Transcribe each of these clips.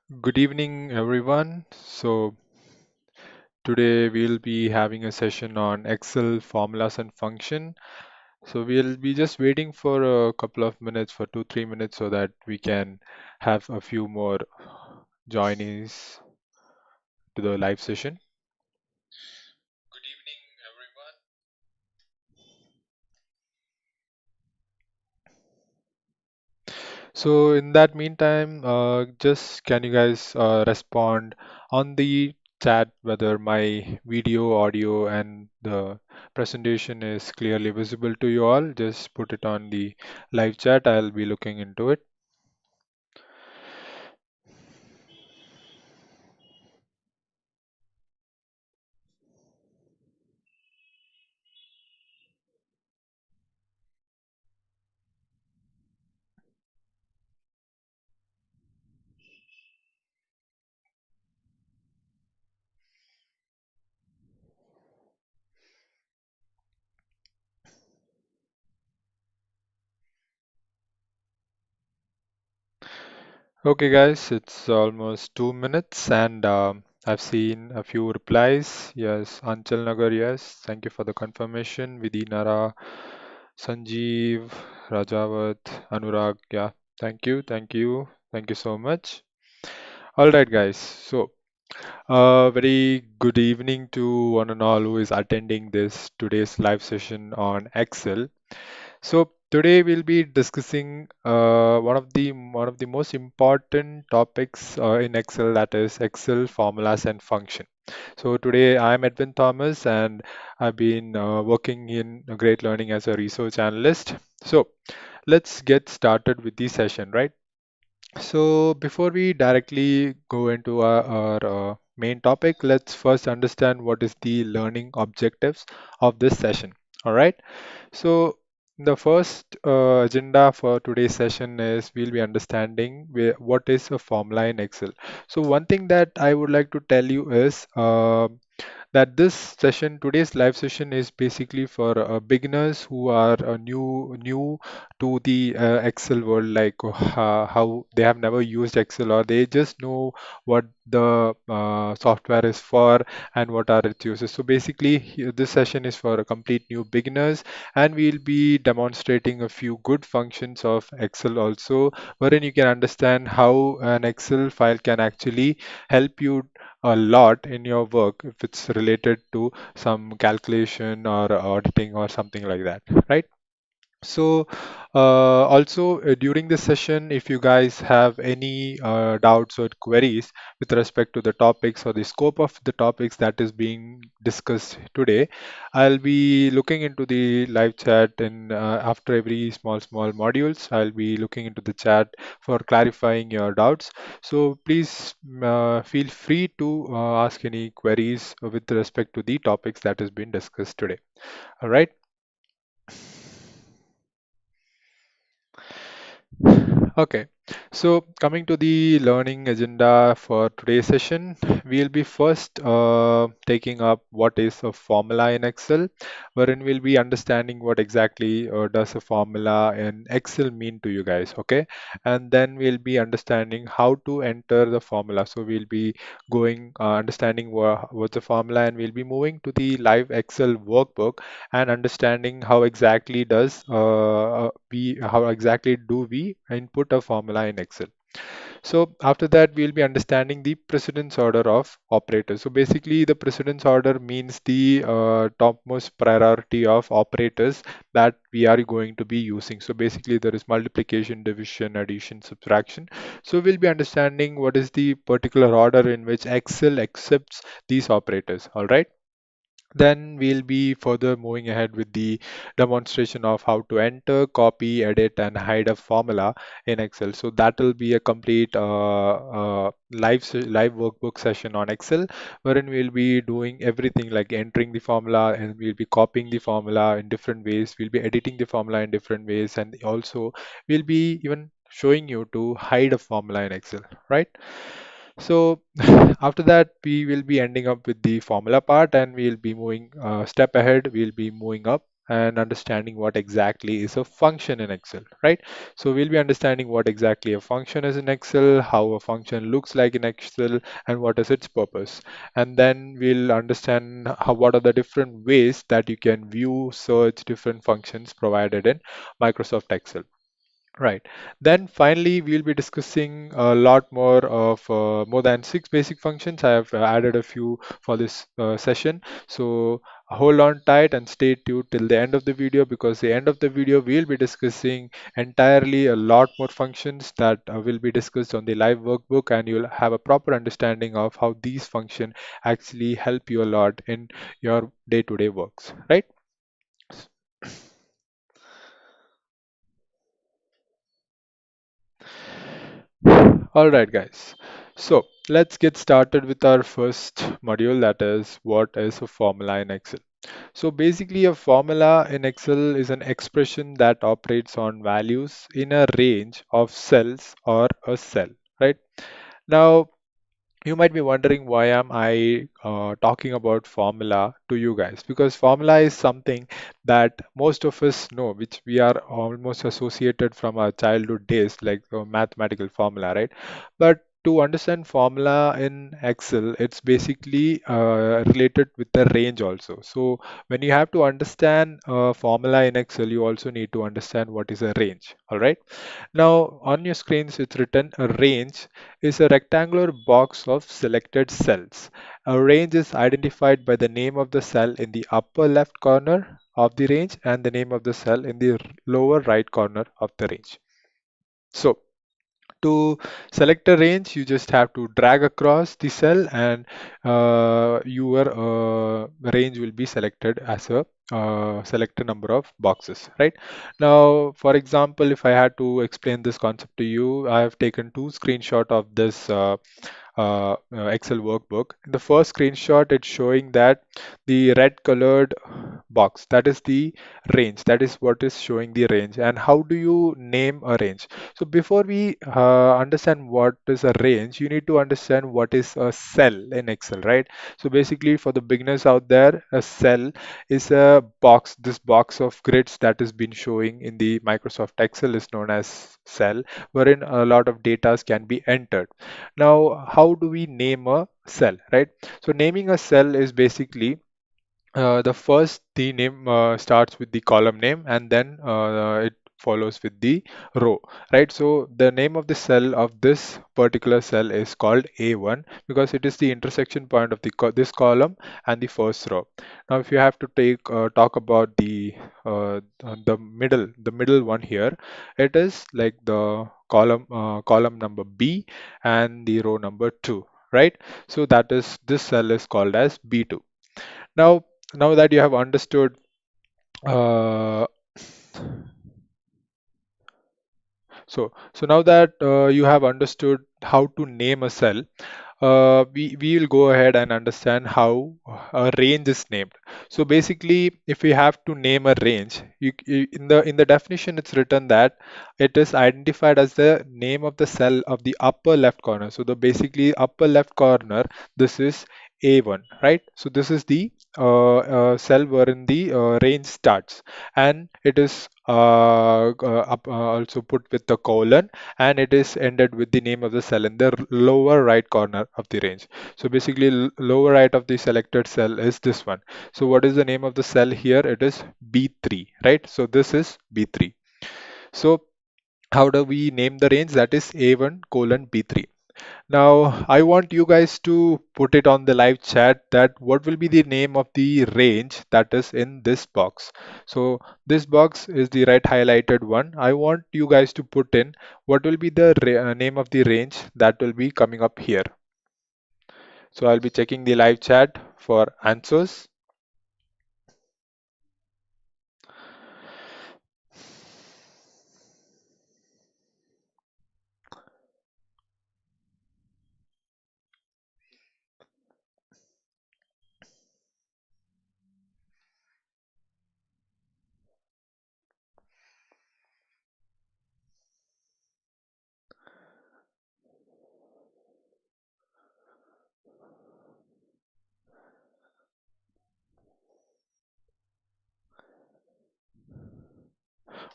Good evening, everyone. Today we'll be having a session on Excel formulas and function. So we'll be just waiting for a couple of minutes, for 2, 3 minutes, so that we can have a few more joinees to the live session. Good evening, everyone. So in that meantime, just can you guys respond on the chat whether my video, audio, and the presentation is clearly visible to you all? Just put it on the live chat. I'll be looking into it. Okay, guys, it's almost 2 minutes, and I've seen a few replies. Yes, Anchal Nagar, yes. Thank you for the confirmation. Vidinara, Sanjeev, Rajawat, Anurag, yeah. Thank you so much. All right, guys. So, very good evening to one and all who is attending this today's live session on Excel. So today we'll be discussing one of the most important topics in Excel, that is Excel formulas and function. So today I'm Edwin Thomas, and I've been working in Great Learning as a research analyst. So let's get started with the session, right? So before we directly go into our main topic, let's first understand what is the learning objectives of this session. All right. So the first agenda for today's session is we'll be understanding what is a formula in Excel. So one thing that I would like to tell you is that this session, today's live session, is basically for beginners who are new to the Excel world, like how they have never used Excel, or they just know what the software is for and what are its uses. So basically, this session is for a complete new beginners, and we'll be demonstrating a few good functions of Excel also, wherein you can understand how an Excel file can actually help you a lot in your work if it's related to some calculation or auditing or something like that, right? So, also during this session, if you guys have any doubts or queries with respect to the topics or the scope of the topics that is being discussed today, I'll be looking into the live chat, and after every small modules, I'll be looking into the chat for clarifying your doubts. So please feel free to ask any queries with respect to the topics that has been discussed today. All right. Okay, so coming to the learning agenda for today's session, we'll be first taking up what is a formula in Excel, wherein we'll be understanding what exactly does a formula in Excel mean to you guys, okay? And then we'll be understanding how to enter the formula. So we'll be going understanding what's the formula, and we'll be moving to the live Excel workbook and understanding how exactly does we how exactly do we input a formula in Excel. So after that, we'll be understanding the precedence order of operators. So basically, the precedence order means the topmost priority of operators that we are going to be using. So basically, there is multiplication, division, addition, subtraction. So we'll be understanding what is the particular order in which Excel accepts these operators. All right. Then we'll be further moving ahead with the demonstration of how to enter, copy, edit, and hide a formula in Excel. So that will be a complete live workbook session on Excel, wherein we'll be doing everything like entering the formula, and we'll be copying the formula in different ways. We'll be editing the formula in different ways, and also we'll be even showing you to hide a formula in Excel, right? So after that, we will be ending up with the formula part, and we'll be moving step ahead. We'll be moving up. and understanding what exactly is a function in Excel, right? So we'll be understanding what exactly a function is in Excel, how a function looks like in Excel, and what is its purpose. And then we'll understand what are the different ways that you can view, search different functions provided in Microsoft Excel. Right. Then finally, we'll be discussing a lot more of more than six basic functions. I have added a few for this session. So hold on tight and stay tuned till the end of the video, because the end of the video we'll be discussing entirely a lot more functions that will be discussed on the live workbook, and you'll have a proper understanding of how these functions actually help you a lot in your day-to-day works. Right. All right, guys. So let's get started with our first module, that is, what is a formula in Excel? So basically, a formula in Excel is an expression that operates on values in a range of cells or a cell, right? Now, you might be wondering, why am I talking about formula to you guys? Because formula is something that most of us know, which we are almost associated from our childhood days, like mathematical formula, right? But to understand formula in Excel, it's basically related with the range also. So when you have to understand formula in Excel, you also need to understand what is a range. All right. Now on your screens, it's written a range is a rectangular box of selected cells. A range is identified by the name of the cell in the upper left corner of the range and the name of the cell in the lower right corner of the range. So to select a range, you just have to drag across the cell, and your range will be selected as a selected number of boxes, right? Now, for example, if I had to explain this concept to you, I have taken two screenshot of this Excel workbook. In the first screenshot, it's showing that the red colored box, that is the range. That is what is showing the range. And how do you name a range? So before we understand what is a range, you need to understand what is a cell in Excel, right? So basically, for the beginners out there, a cell is a box. This box of grids that has been showing in the Microsoft Excel is known as cell, wherein a lot of data can be entered. Now, how do we name a cell, right? So naming a cell is basically the name starts with the column name, and then it follows with the row, right? So the name of the cell of this particular cell is called A1, because it is the intersection point of this column and the first row. Now, if you have to talk about the middle one here, it is like the column number B and the row number 2, right? So this cell is called as B2. Now, now that you have understood, uh, so now that you have understood how to name a cell, we will go ahead and understand how a range is named. So basically, if we have to name a range, in the definition, it's written that it is identified as the name of the cell of the upper left corner. So the basically upper left corner, this is A1, right? So this is the cell wherein the range starts, and it is also put with the colon, and it is ended with the name of the cell in the lower right corner of the range. So basically, lower right of the selected cell is this one. So what is the name of the cell here? It is B3, right? So this is B3. So how do we name the range? That is A1 colon B3. Now, I want you guys to put it on the live chat that what will be the name of the range that is in this box. So this box is the right highlighted one. I want you guys to put in what will be the name of the range that will be coming up here. So I'll be checking the live chat for answers.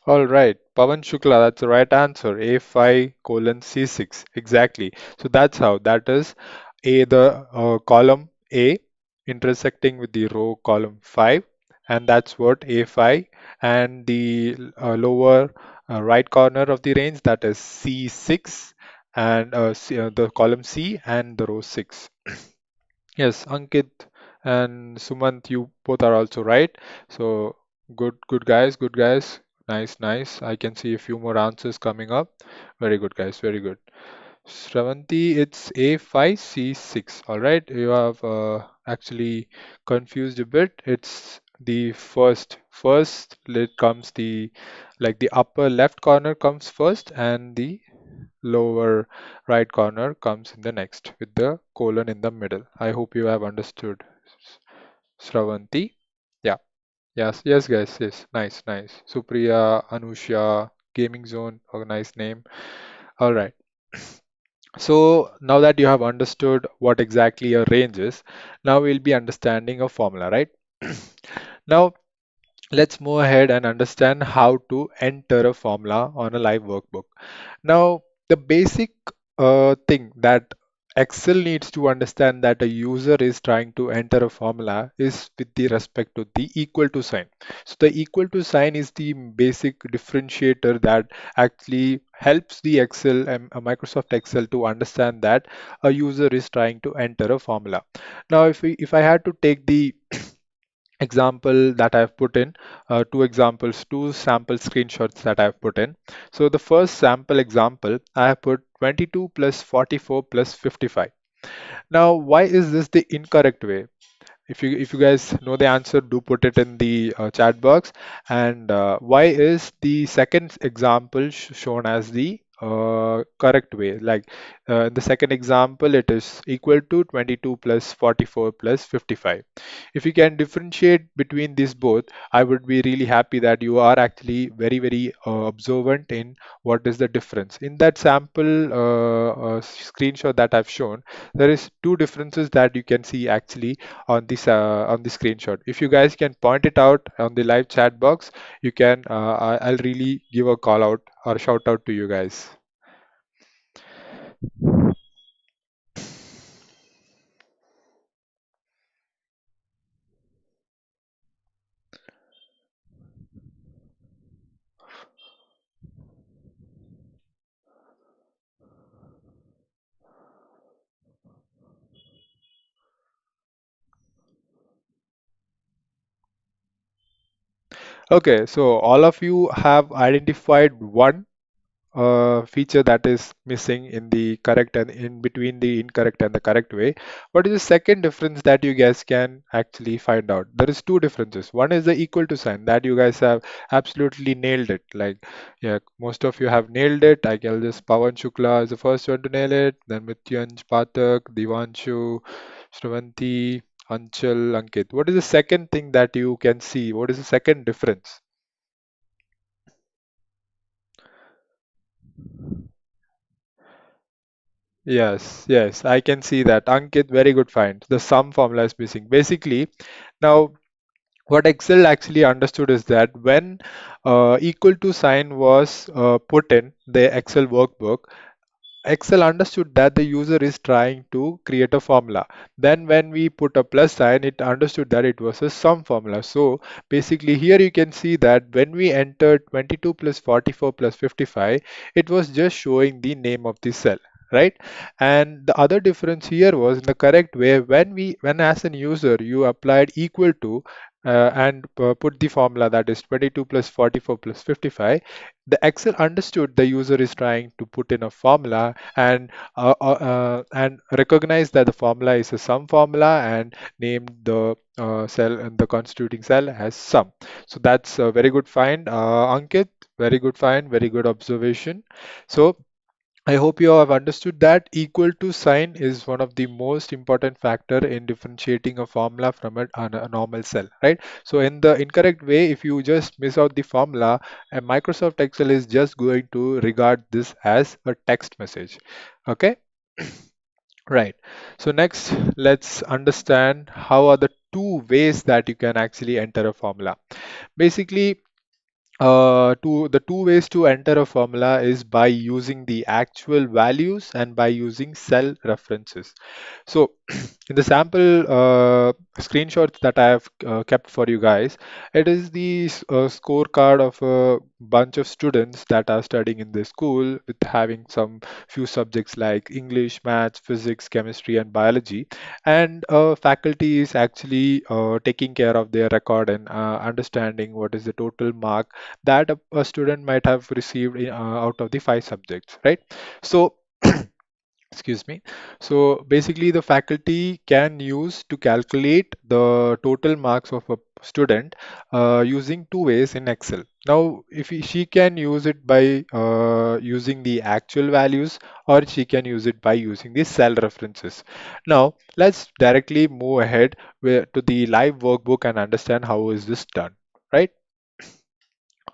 All right, Pavan Shukla, that's the right answer. A5 colon C6. Exactly. So that's how. That is the column A intersecting with the row column 5, and that's what A5. And the lower right corner of the range, that is C6, and the column C and the row 6. Yes, Ankit and Sumant, you both are also right. So good guys, good guys. Nice, nice. I can see a few more answers coming up. Very good, guys. Very good. Shravanti, it's A5C6. All right, you have actually confused a bit. It's the first. First, it comes the like the upper left corner comes first, and the lower right corner comes in the next with the colon in the middle. I hope you have understood, Sravanti. Yeah. Yes. Yes, guys. Yes. Nice. Nice. Supriya, Anusha, Gaming Zone. Oh, nice name. All right. So now that you have understood what exactly a range is, now we'll be understanding a formula, right? Now let's move ahead and understand how to enter a formula on a live workbook. Now, the basic thing that Excel needs to understand that a user is trying to enter a formula is with the respect to the equal to sign. So the equal to sign is the basic differentiator that actually helps the Excel and Microsoft Excel to understand that a user is trying to enter a formula. Now, if I had to take the example that I've put in, two examples, two sample screenshots that I've put in. So the first sample example, I have put 22 plus 44 plus 55. Now, why is this the incorrect way? If you guys know the answer, do put it in the chat box. And why is the second example shown as the correct way? Like in the second example, it is equal to 22 plus 44 plus 55. If you can differentiate between these both, I would be really happy that you are actually very observant in what is the difference. In that sample screenshot that I've shown, there is two differences that you can see actually on the screenshot. If you guys can point it out on the live chat box, you can. I'll really give a call out or shout out to you guys. Okay, so all of you have identified one feature that is missing in the correct and in between the incorrect and the correct way. What is the second difference that you guys can actually find out? There is two differences. One is the equal to sign that you guys have absolutely nailed it. Like, yeah, most of you have nailed it. I can just Pawan Shukla is the first one to nail it. Then Mithyanj Pathak, Divanshu, Shravanti, Anchal, Ankit. What is the second thing that you can see? What is the second difference? Yes, yes, I can see that. Ankit, very good find. The sum formula is missing. Basically, now what Excel actually understood is that when equal to sign was put in the Excel workbook, Excel understood that the user is trying to create a formula. Then when we put a plus sign, it understood that it was a sum formula. So basically here you can see that when we entered 22 plus 44 plus 55, it was just showing the name of the cell, right? And the other difference here was in the correct way when as an user you applied equal to and put the formula that is 22 plus 44 plus 55, the Excel understood the user is trying to put in a formula and recognize that the formula is a sum formula and named the cell and the constituting cell as sum. So that's a very good find, Ankit. Very good find, very good observation. So I hope you have understood that equal to sign is one of the most important factor in differentiating a formula from a normal cell, right? So in the incorrect way, if you just miss out the formula, and Microsoft Excel is just going to regard this as a text message. Okay, right. So next, let's understand how are the two ways that you can actually enter a formula. Basically, the two ways to enter a formula is by using the actual values and by using cell references. So in the sample screenshots that I have kept for you guys, it is the scorecard of a bunch of students that are studying in this school with having some few subjects like English, maths, physics, chemistry, and biology. And faculty is actually taking care of their record and understanding what is the total mark that a student might have received out of the five subjects, right? So excuse me. So basically, the faculty can use to calculate the total marks of a student using two ways in Excel. Now, if she can use it by using the actual values, or she can use it by using the cell references. Now, let's directly move ahead to the live workbook and understand how is this done, right?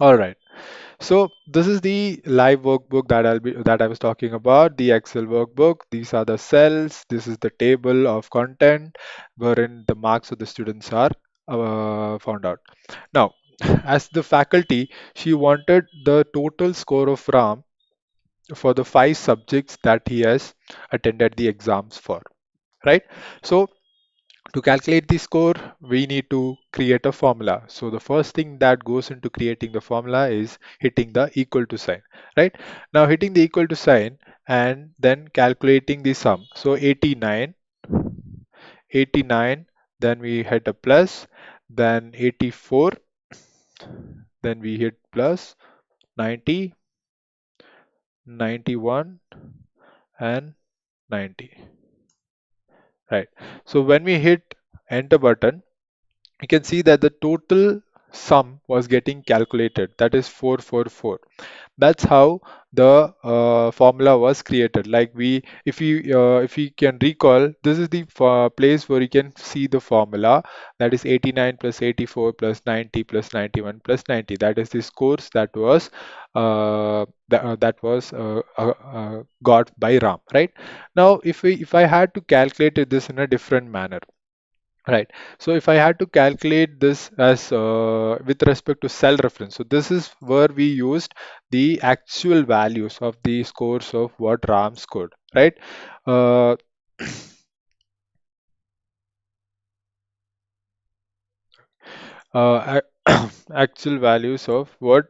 All right. So this is the live workbook that I was talking about, the Excel workbook. These are the cells. This is the table of content wherein the marks of the students are found out. Now, as the faculty, she wanted the total score of Ram for the five subjects that he has attended the exams for, right? So to calculate the score, we need to create a formula. So the first thing that goes into creating the formula is hitting the equal to sign, right? Now hitting the equal to sign and then calculating the sum. So 89, 89, then we hit a plus, then 84, then we hit plus 90, 91, and 90, right? So when we hit enter button, you can see that the total sum was getting calculated, that is 444. That's how the formula was created. Like we if we can recall, this is the place where you can see the formula, that is 89 plus 84 plus 90 plus 91 plus 90. That is the scores that was got by Ram, right? Now if I had to calculate this in a different manner, right. So if I had to calculate this as with respect to cell reference, so this is where we used the actual values of the scores of what Ram scored, right? Uh, actual values of what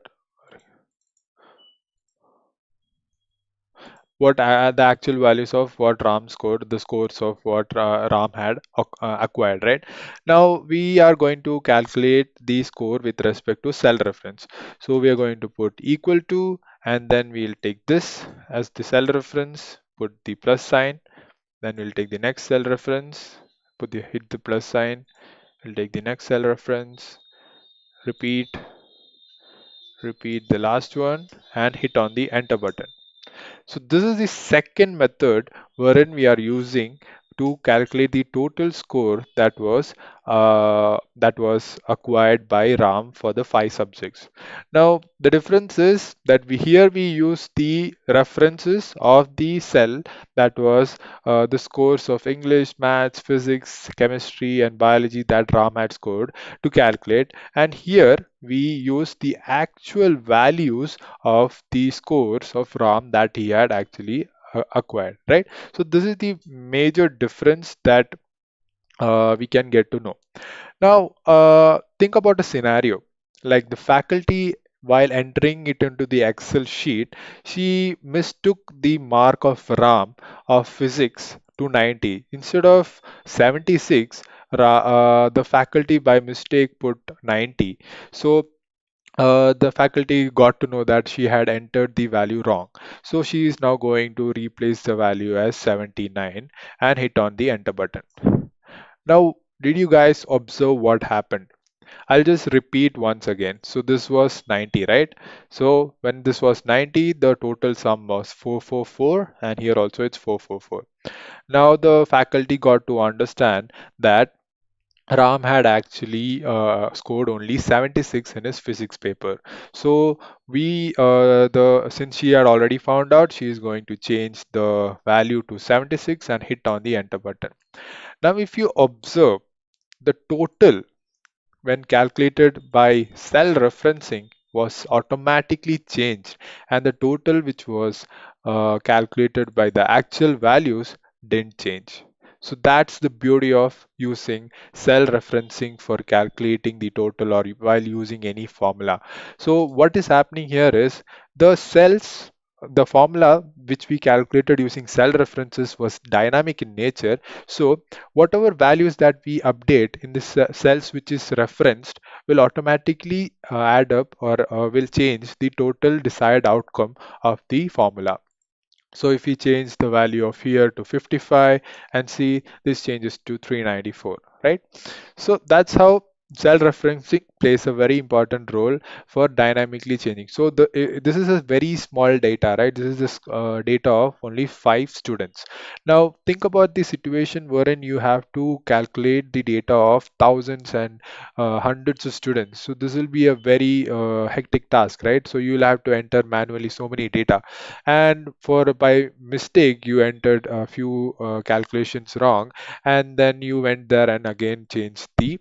the actual values of what Ram scored, the scores of what Ram had acquired, right? Now we are going to calculate the score with respect to cell reference. So we are going to put equal to, and then we'll take this as the cell reference, put the plus sign, then we'll take the next cell reference, hit the plus sign, we'll take the next cell reference, repeat, repeat the last one, and hit on the enter button. So this is the second method wherein we are using to calculate the total score that was acquired by Ram for the five subjects. Now the difference is that we use the references of the cell that was the scores of English, maths, physics, chemistry, and biology that Ram had scored to calculate, and here we use the actual values of the scores of RAM that he had actually acquired, right? So this is the major difference that we can get to know. Now, think about a scenario like the faculty, while entering it into the Excel sheet, she mistook the mark of RAM of physics to 90 instead of 76. The faculty by mistake put 90. So the faculty got to know that she had entered the value wrong. So she is now going to replace the value as 79 and hit on the enter button. Now, did you guys observe what happened? I'll just repeat once again. So this was 90, right? So when this was 90, the total sum was 444, and here also it's 444. Now the faculty got to understand that Ram had actually scored only 76 in his physics paper. So the since she had already found out, she is going to change the value to 76 and hit on the enter button. Now, if you observe the total when calculated by cell referencing was automatically changed, and the total which was calculated by the actual values didn't change. So that's the beauty of using cell referencing for calculating the total or while using any formula. So what is happening here is the cells, the formula which we calculated using cell references was dynamic in nature. So whatever values that we update in the cells which is referenced will automatically add up or will change the total desired outcome of the formula. So if we change the value of here to 55 and see this changes to 394, right? So that's how cell referencing plays a very important role for dynamically changing. So this is a very small data, right? This is this data of only 5 students. Now think about the situation wherein you have to calculate the data of thousands and hundreds of students. So this will be a very hectic task, right? So you'll have to enter manually so many data, and for by mistake you entered a few calculations wrong, and then you went there and again changed the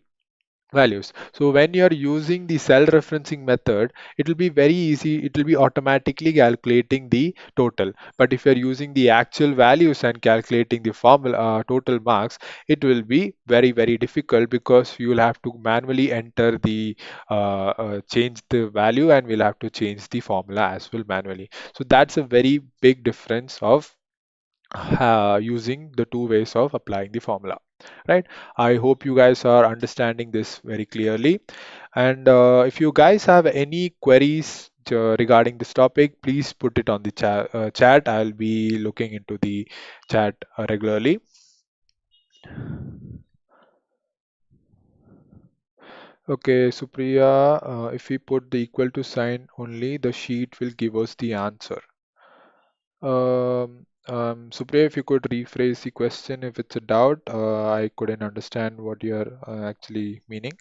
values. So when you're using the cell referencing method, it will be very easy. It will be automatically calculating the total. But if you're using the actual values and calculating the formula total marks, it will be very, very difficult because you will have to manually enter the change the value, and we'll have to change the formula as well manually. So that's a very big difference of using the two ways of applying the formula, right? I hope you guys are understanding this very clearly, and if you guys have any queries regarding this topic, please put it on the chat. I'll be looking into the chat regularly. Okay, Supriya, if we put the equal to sign only, the sheet will give us the answer. Supriya, if you could rephrase the question if it's a doubt, I couldn't understand what you're actually meaning.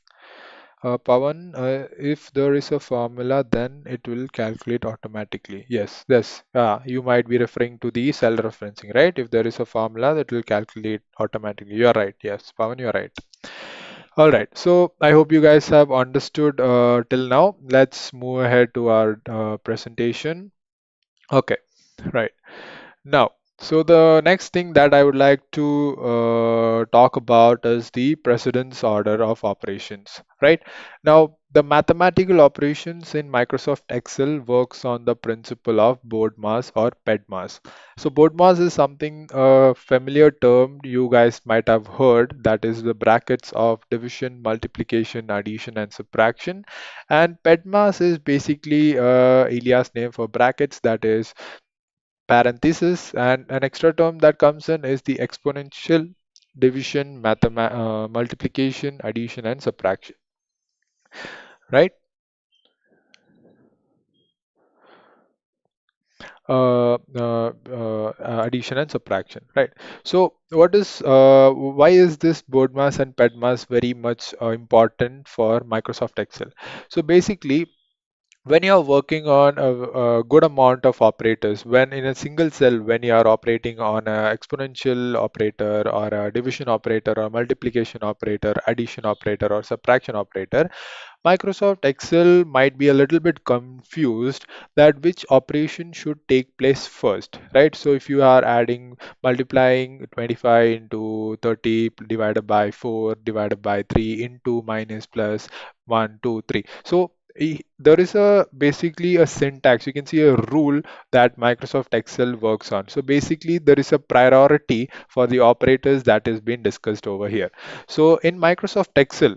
Pawan, if there is a formula, then it will calculate automatically. Yes, yes. You might be referring to the cell referencing, right? If there is a formula, that will calculate automatically. You are right. Yes, Pawan, you are right. All right. So I hope you guys have understood till now. Let's move ahead to our presentation. Okay, right. Now, so the next thing that I would like to talk about is the precedence order of operations, right? Now, the mathematical operations in Microsoft Excel works on the principle of board mass or ped mass. So board mass is something familiar term you guys might have heard, that is the brackets of division, multiplication, addition, and subtraction. And ped mass is basically alias name for brackets, that is parenthesis, and an extra term that comes in is the exponential, division, multiplication, addition, and subtraction, right? Addition and subtraction, right? So why is this board mass and ped mass very much important for Microsoft Excel? So basically, when you're working on a good amount of operators, when in a single cell, when you are operating on an exponential operator or a division operator or multiplication operator, addition operator or subtraction operator, Microsoft Excel might be a little bit confused that which operation should take place first, right? So if you are adding, multiplying 25 into 30 divided by 4 divided by 3 into minus plus 1, 2, 3. So there is a basically a syntax. You can see a rule that Microsoft Excel works on. So basically there is a priority for the operators that is being discussed over here. So in Microsoft Excel,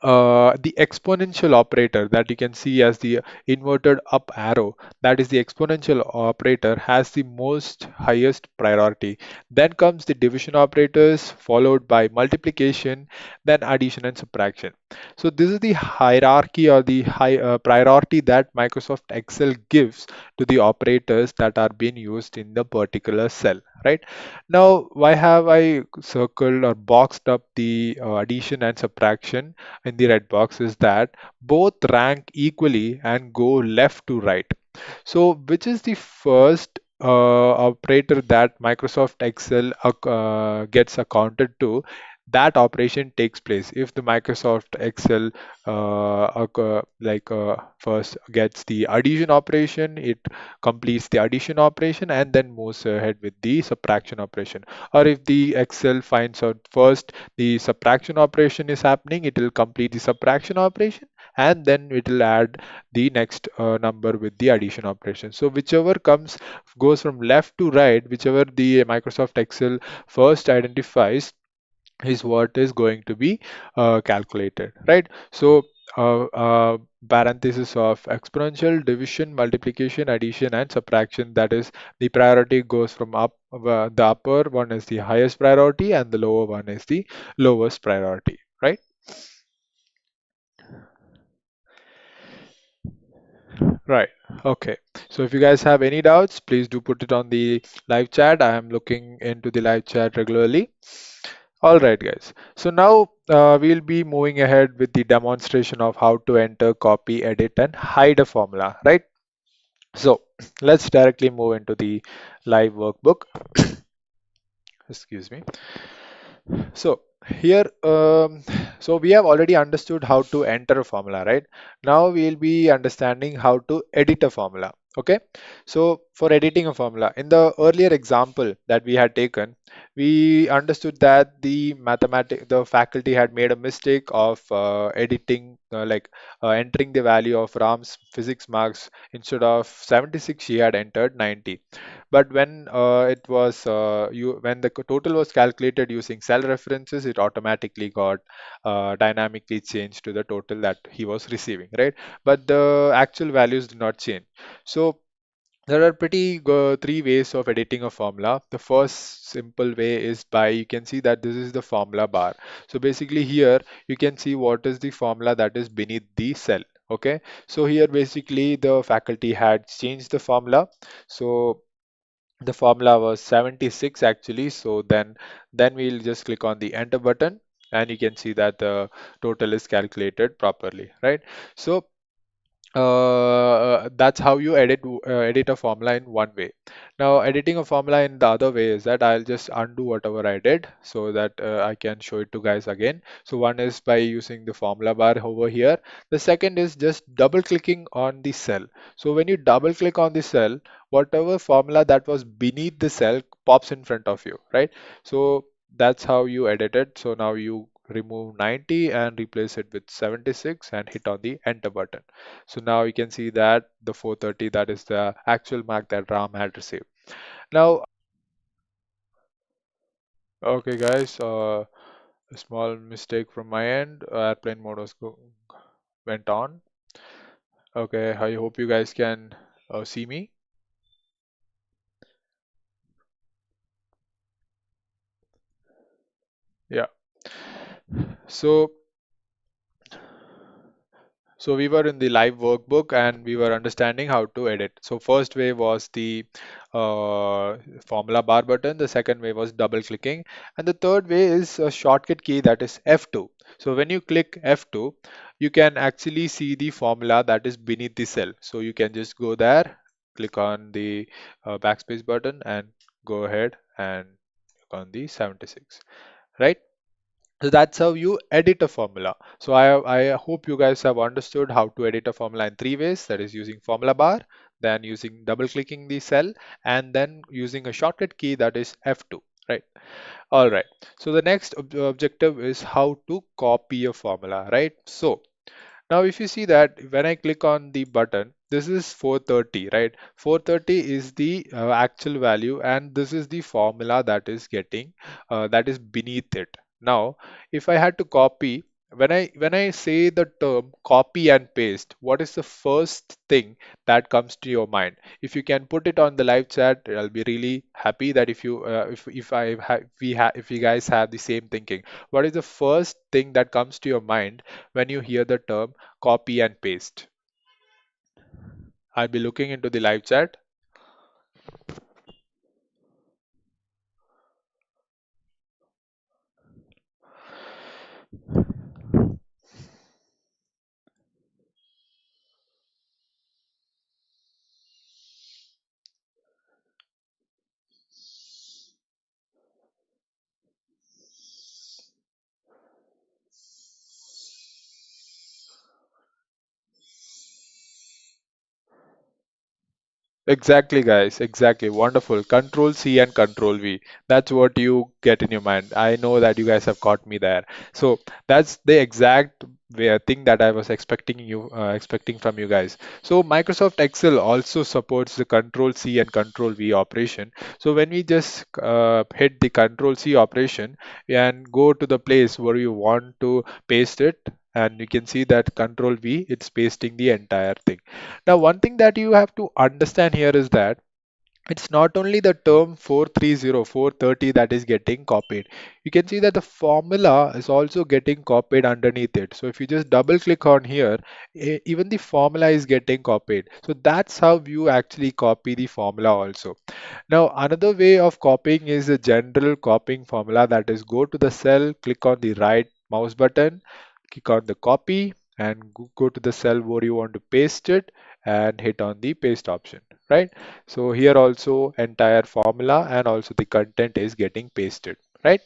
the exponential operator that you can see as the inverted up arrow, that is the exponential operator, has the most highest priority. Then comes the division operators, followed by multiplication, then addition and subtraction. So this is the hierarchy or the high priority that Microsoft Excel gives to the operators that are being used in the particular cell, right? Now, why have I circled or boxed up the addition and subtraction in the red box is that both rank equally and go left to right. So, which is the first operator that Microsoft Excel gets accounted to? that operation takes place. If the Microsoft Excel first gets the addition operation, it completes the addition operation and then moves ahead with the subtraction operation. Or if the Excel finds out first the subtraction operation is happening, it will complete the subtraction operation and then it will add the next number with the addition operation. So whichever comes goes from left to right, whichever the Microsoft Excel first identifies is what is going to be calculated, right? So parenthesis of exponential, division, multiplication, addition, and subtraction, that is, the priority goes from up, the upper one is the highest priority and the lower one is the lowest priority, right? Right. Okay. So if you guys have any doubts, please do put it on the live chat. I am looking into the live chat regularly. All right, guys. So now we'll be moving ahead with the demonstration of how to enter, copy, edit, and hide a formula, right? So let's directly move into the live workbook. Excuse me. So here, so we have already understood how to enter a formula, right? Now we'll be understanding how to edit a formula. Okay. So for editing a formula, in the earlier example that we had taken, we understood that the faculty had made a mistake of editing, entering the value of Ram's physics marks. Instead of 76, she had entered 90. But when when the total was calculated using cell references, it automatically got dynamically changed to the total that he was receiving, right? But the actual values did not change. So there are three ways of editing a formula. The first simple way is by, you can see that this is the formula bar. So basically here you can see what is the formula that is beneath the cell. Okay, so here basically the faculty had changed the formula. So the formula was 76 actually. So then we'll just click on the enter button and you can see that the total is calculated properly, right? So that's how you edit a formula in one way. Now editing a formula in the other way is that I'll just undo whatever I did so that I can show it to guys again. So one is by using the formula bar over here. The second is just double clicking on the cell. So when you double click on the cell, whatever formula that was beneath the cell pops in front of you, right? So that's how you edit it. So now you remove 90 and replace it with 76 and hit on the enter button. So now you can see that the 430, that is the actual mark that Ram had received. Now, okay, guys, a small mistake from my end. Airplane mode went on. Okay, I hope you guys can see me. Yeah. So So we were in the live workbook and we were understanding how to edit. So first way was the formula bar button. The second way was double clicking. And the third way is a shortcut key, that is F2. So when you click F2, you can actually see the formula that is beneath the cell. So you can just go there, click on the backspace button and go ahead and click on the 76, right? So that's how you edit a formula. So I hope you guys have understood how to edit a formula in three ways. That is using formula bar, then using double clicking the cell, and then using a shortcut key, that is F2. Right. All right. So the next objective is how to copy a formula. Right. So now, if you see that when I click on the button, this is 430, right? 430 is the actual value, and this is the formula that is that is beneath it. Now, if I had to copy, when I say the term copy and paste, what is the first thing that comes to your mind? If you can put it on the live chat, I'll be really happy that if you if I have if you guys have the same thinking. What is the first thing that comes to your mind when you hear the term copy and paste? I'll be looking into the live chat. Exactly, guys. Exactly. Wonderful. Control C and Control V. That's what you get in your mind. I know that you guys have caught me there. So that's the exact thing that I was expecting from you guys. So Microsoft Excel also supports the Control C and Control V operation. So when we just hit the Control C operation and go to the place where you want to paste it, and you can see that Control V, it's pasting the entire thing. Now, one thing that you have to understand here is that it's not only the term 430, 430 that is getting copied. You can see that the formula is also getting copied underneath it. So if you just double click on here, even the formula is getting copied. So that's how you actually copy the formula also. Now, another way of copying is a general copying formula, that is go to the cell, click on the right mouse button, click on the copy, and go to the cell where you want to paste it and hit on the paste option, right? So here also entire formula and also the content is getting pasted, right?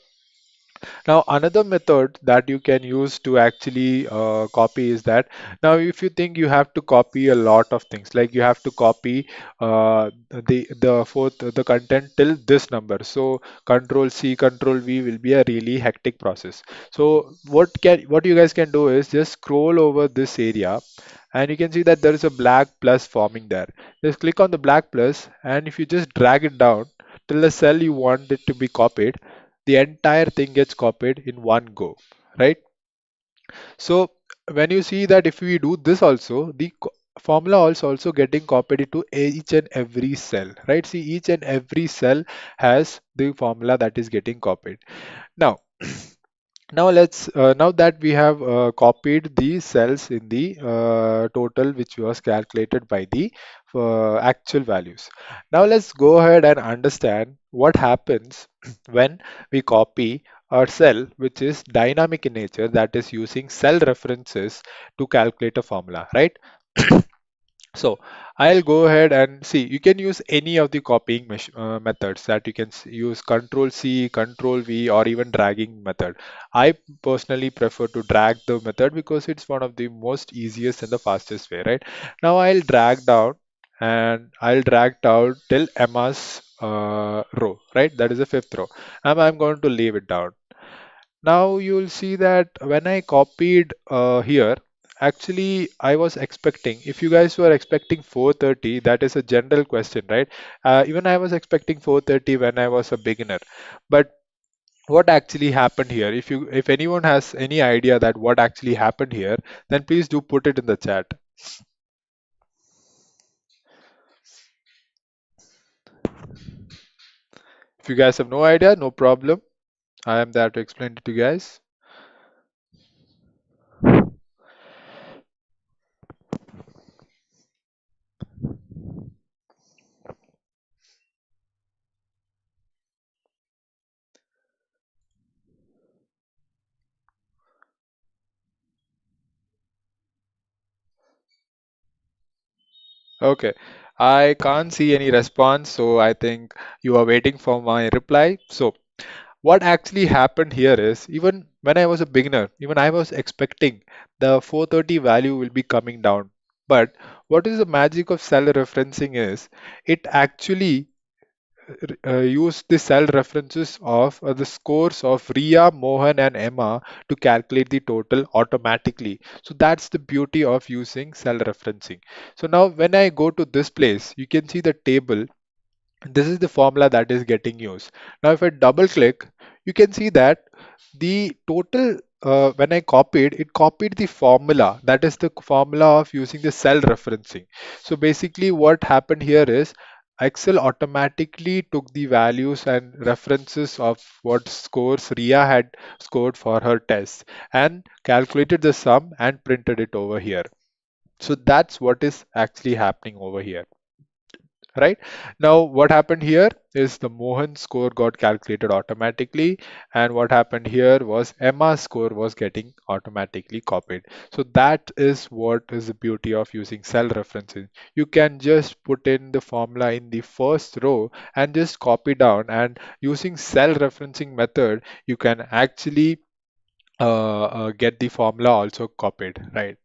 Now, another method that you can use to actually copy is that now if you think you have to copy a lot of things, like you have to copy the content till this number. So Control C, Control V will be a really hectic process. So what you guys can do is just scroll over this area and you can see that there is a black plus forming there. Just click on the black plus, and if you just drag it down till the cell you want it to be copied, the entire thing gets copied in one go, right? So when you see that if we do this also, the formula also getting copied into each and every cell, right? See, each and every cell has the formula that is getting copied. Now, now that we have copied the cells in the total which was calculated by the actual values. Now let's go ahead and understand what happens when we copy a cell which is dynamic in nature, that is using cell references to calculate a formula, right? So I'll go ahead and see. You can use any of the copying methods that you can use Control C, Control V, or even dragging method. I personally prefer to drag the method because it's one of the most easiest and the fastest way, right? Now I'll drag down and I'll drag down till Emma's row, right? That is the fifth row. And I'm going to leave it down. Now you'll see that when I copied here, actually I was expecting, if you guys were expecting 430, that is a general question, right? Even I was expecting 430 when I was a beginner. But what actually happened here? If anyone has any idea that what actually happened here, then please do put it in the chat. If you guys have no idea, no problem. I am there to explain it to you guys. Okay. I can't see any response, so I think you are waiting for my reply. So what actually happened here is, even when I was a beginner, even I was expecting the 430 value will be coming down. But what is the magic of cell referencing is it actually used the cell references of the scores of Ria, Mohan, and Emma to calculate the total automatically. So that's the beauty of using cell referencing. So now when I go to this place, you can see the table. This is the formula that is getting used. Now, if I double click, you can see that the total, when I copied, it copied the formula. That is the formula of using the cell referencing. So basically what happened here is Excel automatically took the values and references of what scores Ria had scored for her test and calculated the sum and printed it over here. So that's what is actually happening over here, right? Now, what happened here is the Mohan score got calculated automatically, and what happened here was Emma's score was getting automatically copied. So that is what is the beauty of using cell referencing. You can just put in the formula in the first row and just copy down, and using cell referencing method, you can actually get the formula also copied, right?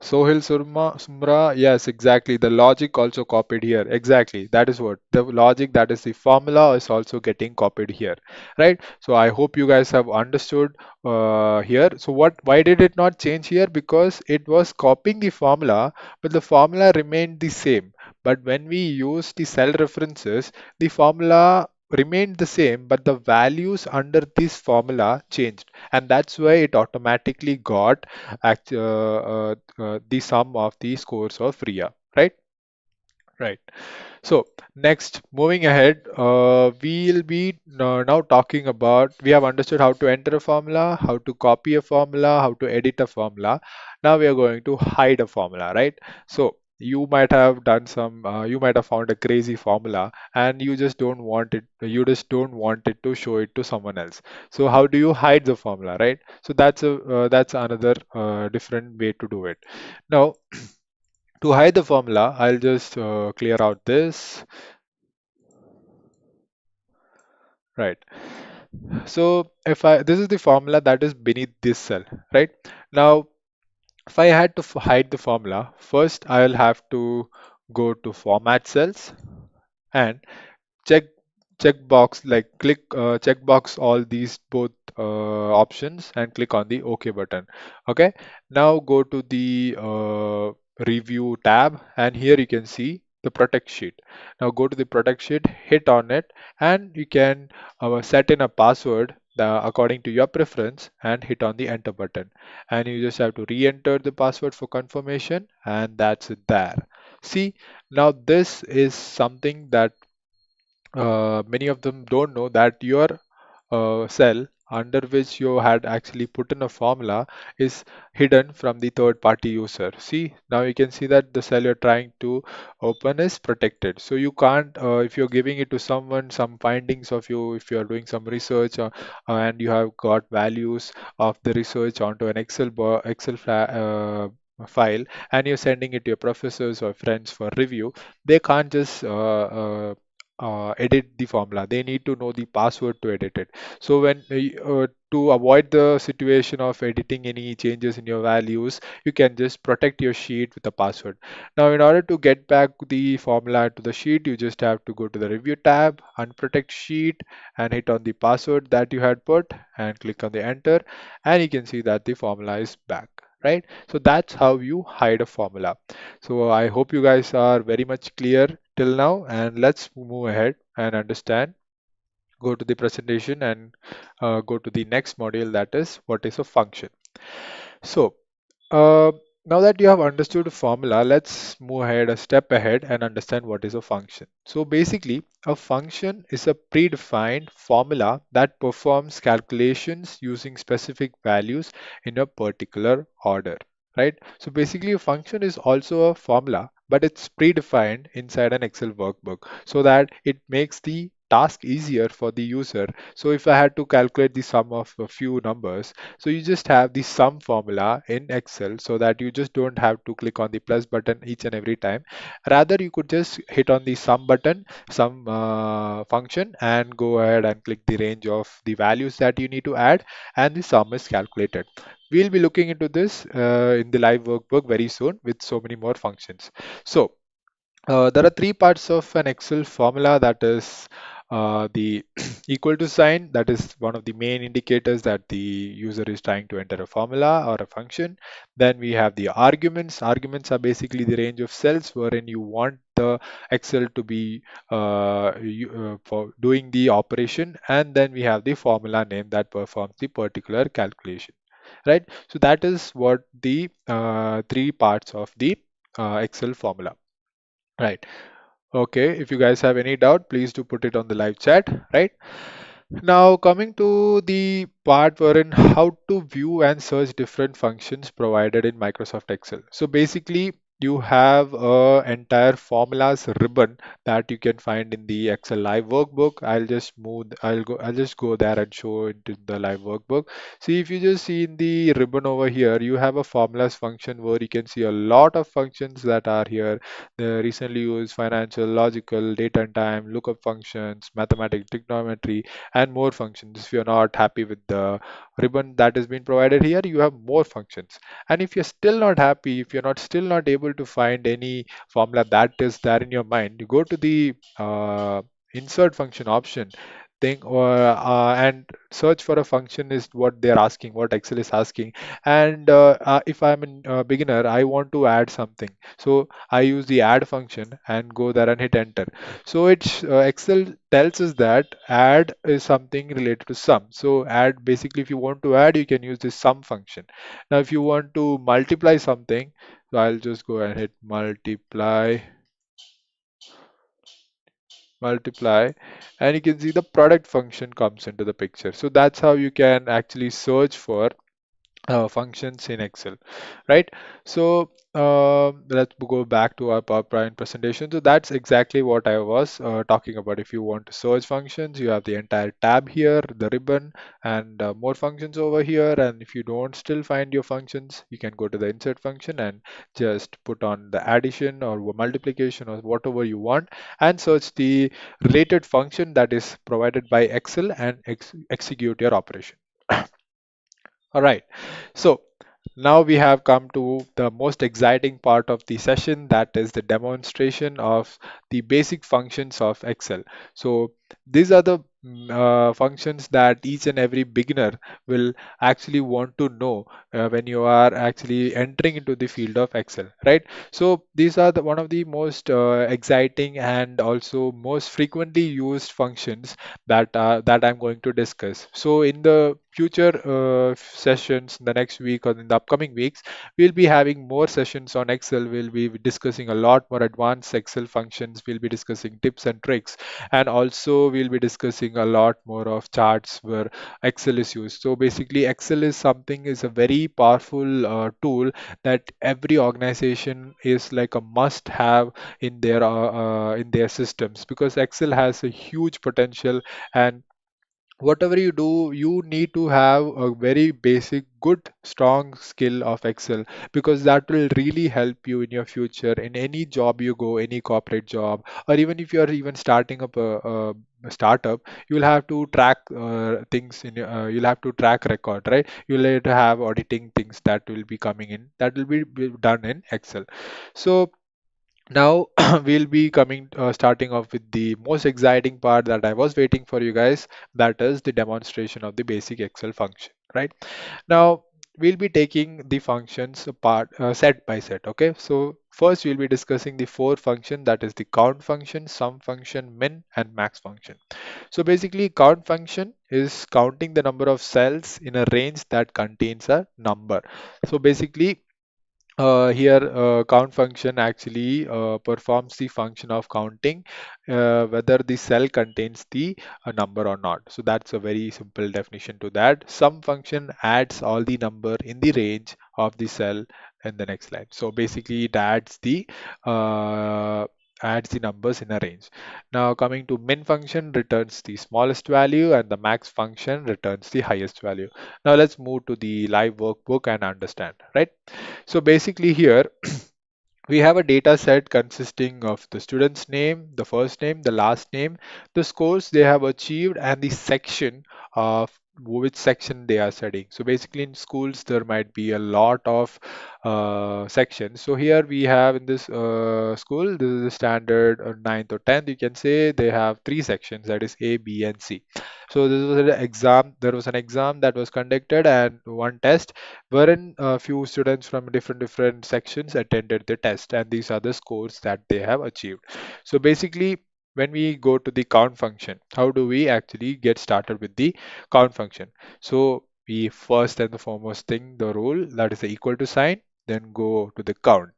Sohil Sumra, yes, exactly. The logic also copied here. Exactly. That is what the logic, that is the formula, is also getting copied here, right? So I hope you guys have understood here. So why did it not change here? Because it was copying the formula, but the formula remained the same. But when we use the cell references, the formula remained the same, but the values under this formula changed, and that's why it automatically got the sum of the scores of Ria, right? Right. So next, moving ahead, we'll be now talking about, we have understood how to enter a formula, how to copy a formula, how to edit a formula. Now we are going to hide a formula, right? So you might have done some, you might have found a crazy formula and you just don't want it to show it to someone else. So how do you hide the formula, right? So that's another different way to do it. Now, to hide the formula, I'll just clear out this. Right. So this is the formula that is beneath this cell, right? Now, if I had to hide the formula, first I'll have to go to format cells and check checkbox, like click checkbox all these both options and click on the OK button. Okay, now go to the review tab, and here you can see the protect sheet. Now go to the protect sheet, hit on it, and you can set in a password according to your preference and hit on the enter button, and you just have to re-enter the password for confirmation, and that's it there. See, now this is something that many of them don't know, that your cell under which you had actually put in a formula is hidden from the third party user. See, now you can see that the cell you're trying to open is protected. So you can't, if you're giving it to someone, some findings of you, if you're doing some research and you have got values of the research onto an file, and you're sending it to your professors or friends for review, they can't just edit the formula. They need to know the password to edit it. So to avoid the situation of editing any changes in your values, you can just protect your sheet with a password. Now, in order to get back the formula to the sheet, you just have to go to the review tab, unprotect sheet, and hit on the password that you had put, and click on the enter, and you can see that the formula is back. Right? So that's how you hide a formula. So I hope you guys are very much clear till now, and let's move ahead and understand. Go to the presentation and go to the next module, that is what is a function. So uh, now that you have understood the formula, let's move ahead a step ahead and understand what is a function. So basically, a function is a predefined formula that performs calculations using specific values in a particular order, right? So basically, a function is also a formula, but it's predefined inside an Excel workbook so that it makes the task easier for the user. So if I had to calculate the sum of a few numbers, so you just have the sum formula in Excel, so that you just don't have to click on the plus button each and every time. Rather, you could just hit on the sum button, sum function, and go ahead and click the range of the values that you need to add, and the sum is calculated. We'll be looking into this in the live workbook very soon with so many more functions. So there are three parts of an Excel formula, that is the equal to sign, that is one of the main indicators that the user is trying to enter a formula or a function. Then we have the arguments. Arguments are basically the range of cells wherein you want the Excel to be for doing the operation. And then we have the formula name that performs the particular calculation. Right. So that is what the three parts of the Excel formula. Right. Okay. If you guys have any doubt, please do put it on the live chat. Right. Now, coming to the part wherein how to view and search different functions provided in Microsoft Excel. So basically, you have a entire formulas ribbon that you can find in the Excel live workbook. I'll just go there and show it in the live workbook. See, if you just see in the ribbon over here, you have a formulas function where you can see a lot of functions that are here. The recently used financial, logical, data and time, lookup functions, mathematics, trigonometry, and more functions. If you're not happy with the ribbon that has been provided here, you have more functions. And if you're still not happy, if you're not still not able to find any formula that is there in your mind, you go to the insert function option thing, and search for a function is what they're asking, what Excel is asking. And if I'm a beginner, I want to add something, so I use the add function and go there and hit enter. So it's Excel tells us that add is something related to sum. So add, basically if you want to add, you can use this sum function. Now, if you want to multiply something, so I'll just go and hit multiply, and you can see the product function comes into the picture. So that's how you can actually search for functions in Excel, right? So let's go back to our PowerPoint presentation. So that's exactly what I was talking about. If you want to search functions, you have the entire tab here, the ribbon, and more functions over here. And if you don't still find your functions, you can go to the insert function and just put on the addition or multiplication or whatever you want, and search the related function that is provided by Excel and execute your operation. All right. So now we have come to the most exciting part of the session, that is the demonstration of the basic functions of Excel. So these are the functions that each and every beginner will actually want to know when you are actually entering into the field of Excel, right? So these are one of the most exciting and also most frequently used functions that I'm going to discuss. So in the future sessions, in the next week or in the upcoming weeks, we'll be having more sessions on Excel. We'll be discussing a lot more advanced Excel functions. We'll be discussing tips and tricks, and also we'll be discussing a lot more of charts where Excel is used. So basically, Excel is a very powerful tool that every organization is like a must have in their systems, because Excel has a huge potential. And whatever you do, you need to have a very basic good strong skill of Excel, because that will really help you in your future in any job you go, any corporate job, or even if you are even starting up a startup. You'll have to track things you'll have to track record, right? You'll have to have auditing things that will be coming in, that will be done in Excel. So now we'll be starting off with the most exciting part that I was waiting for you guys. That is the demonstration of the basic Excel function, right? Now we'll be taking the functions apart set by set. Okay, so first we'll be discussing the four function, that is the count function, sum function, min and max function. So basically, count function is counting the number of cells in a range that contains a number. So basically, here count function actually performs the function of counting whether the cell contains the number or not. So that's a very simple definition to that. Sum function adds all the number in the range of the cell in the next line. So basically it uh, adds the numbers in a range. Now coming to min function, returns the smallest value, and the max function returns the highest value. Now let's move to the live workbook and understand, right? So basically here we have a data set consisting of the student's name, the first name, the last name, the scores they have achieved, and the section of which section they are studying. So basically in schools there might be a lot of sections. So here we have in this school, this is the standard 9th or 10th, you can say they have three sections, that is A, B and C. So this was an exam, there was an exam that was conducted and one test wherein a few students from different sections attended the test, and these are the scores that they have achieved. So basically, when we go to the count function, how do we actually get started with the count function? So we first and the foremost thing, the rule, that is the equal to sign, then go to the count.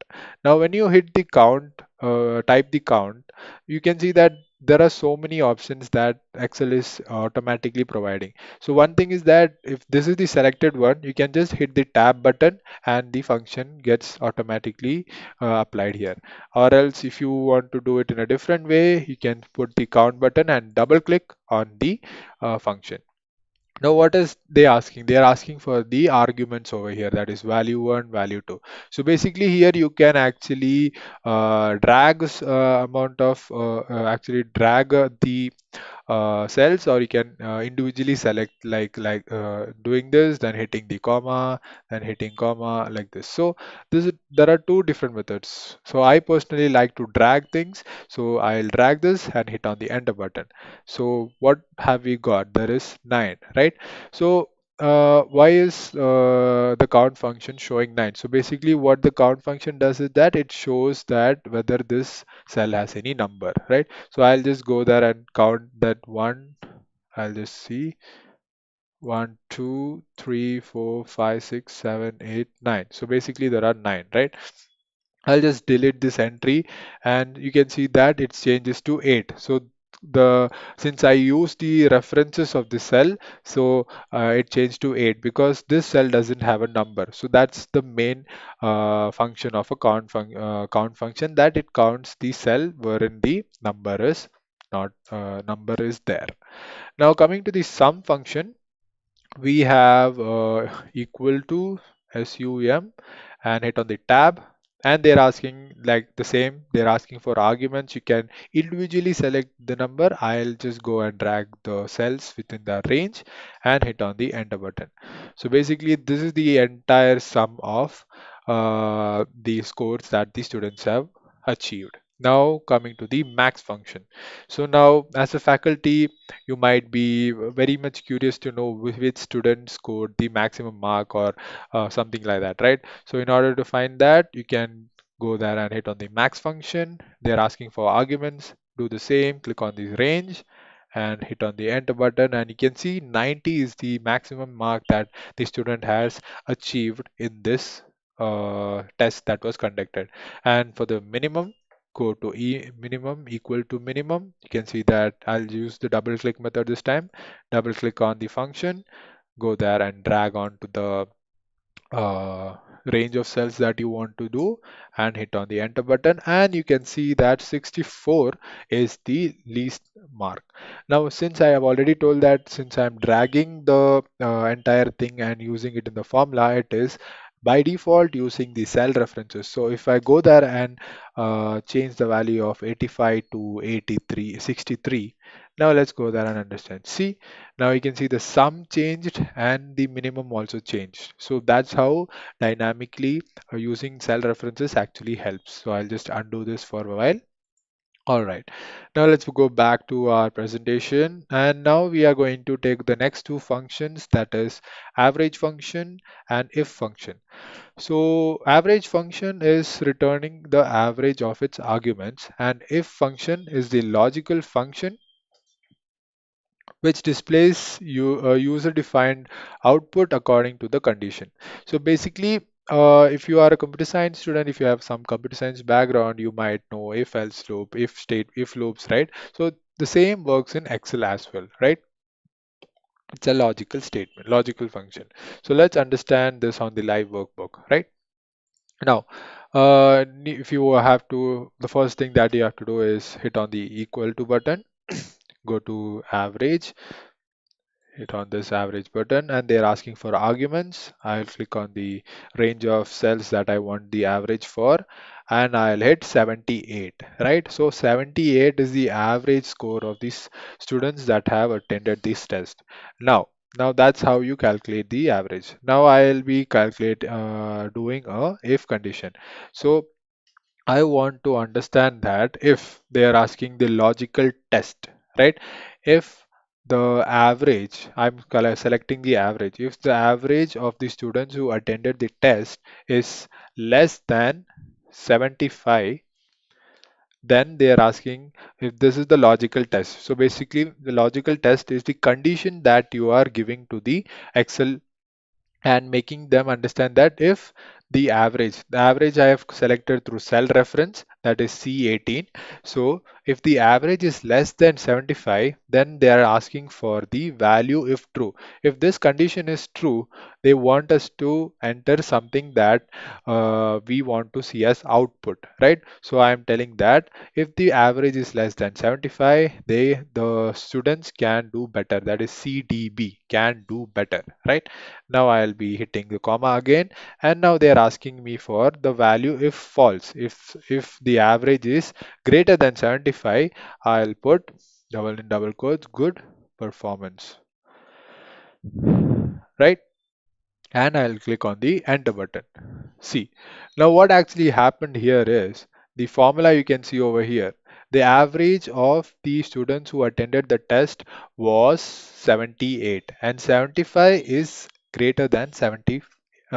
Now when you hit the count, type the count, you can see that there are so many options that Excel is automatically providing. So one thing is that if this is the selected one, you can just hit the tab button and the function gets automatically applied here. Or else if you want to do it in a different way, you can put the count button and double click on the function. Now, what is they asking? They are asking for the arguments over here, that is value 1, value 2. So basically here you can actually drag amount of actually drag the cells, or you can individually select like doing this, then hitting the comma, then hitting comma like this. So there are two different methods. So I personally like to drag things. So I'll drag this and hit on the enter button. So what have we got? There is 9, right? So why is the count function showing 9? So basically what the count function does is that it shows that whether this cell has any number, right? So I'll just go there and count that one. I'll just see 1, 2, 3, 4, 5, 6, 7, 8, 9. So basically there are 9, right? I'll just delete this entry and you can see that it changes to 8. So the since I use the references of the cell, so it changed to 8 because this cell doesn't have a number. So that's the main function of a count function, that it counts the cell wherein the number is there. Now coming to the sum function, we have equal to sum and hit on the tab, and they're asking like the same, they're asking for arguments. You can individually select the number. I'll just go and drag the cells within the range and hit on the enter button. So basically this is the entire sum of the scores that the students have achieved. Now coming to the max function. So now as a faculty, you might be very much curious to know which student scored the maximum mark or something like that, right? So in order to find that, you can go there and hit on the max function. They're asking for arguments. Do the same, click on the range and hit on the enter button, and you can see 90 is the maximum mark that the student has achieved in this test that was conducted. And for the minimum, go to minimum equal to minimum. You can see that I'll use the double click method this time. Double click on the function, go there and drag on to the uh, range of cells that you want to do and hit on the enter button, and you can see that 64 is the least mark. Now since I have already told that since I'm dragging the entire thing and using it in the formula, it is by default using the cell references. So if I go there and change the value of 85 to 83 63, now let's go there and understand. See, now you can see the sum changed and the minimum also changed. So that's how dynamically using cell references actually helps. So I'll just undo this for a while. All right, now let's go back to our presentation, and now we are going to take the next two functions, that is average function and if function. So average function is returning the average of its arguments, and if function is the logical function which displays user defined output according to the condition. So basically, if you are a computer science student, if you have some computer science background, you might know if else loop, if state, if loops, right? So the same works in Excel as well, right? It's a logical statement, logical function. So let's understand this on the live workbook, right? Now, if you have to, the first thing that you have to do is hit on the equal to button, go to average, hit on this average button, and they're asking for arguments. I'll click on the range of cells that I want the average for, and I'll hit 78, right? So 78 is the average score of these students that have attended this test. Now that's how you calculate the average. Now I'll be doing a if condition. So I want to understand that if they are asking the logical test, right? If the average, selecting the average, if the average of the students who attended the test is less than 75, then they are asking if this is the logical test. So basically, the logical test is the condition that you are giving to the Excel and making them understand that if the average I have selected through cell reference, that is C18. So if the average is less than 75, then they are asking for the value if true. If this condition is true, they want us to enter something that we want to see as output, right? So I am telling that if the average is less than 75, the students can do better. That is CDB, can do better, right? Now I'll be hitting the comma again, and now they are asking me for the value if false. If the average is greater than 75, I'll put double in double quotes good performance, right? And I'll click on the enter button. See, now what actually happened here is the formula you can see over here. The average of the students who attended the test was 78, and 75 is greater than 70.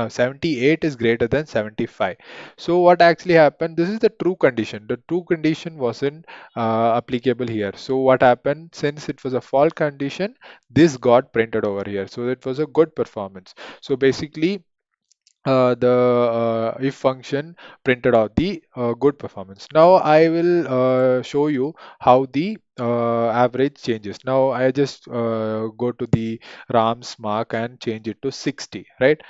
78 is greater than 75. So what actually happened? This is the true condition. The true condition wasn't applicable here. So what happened? Since it was a false condition, this got printed over here. So it was a good performance. So basically, the if function printed out the good performance. Now I will show you how the average changes. Now I just go to the Ram's mark and change it to 60, right?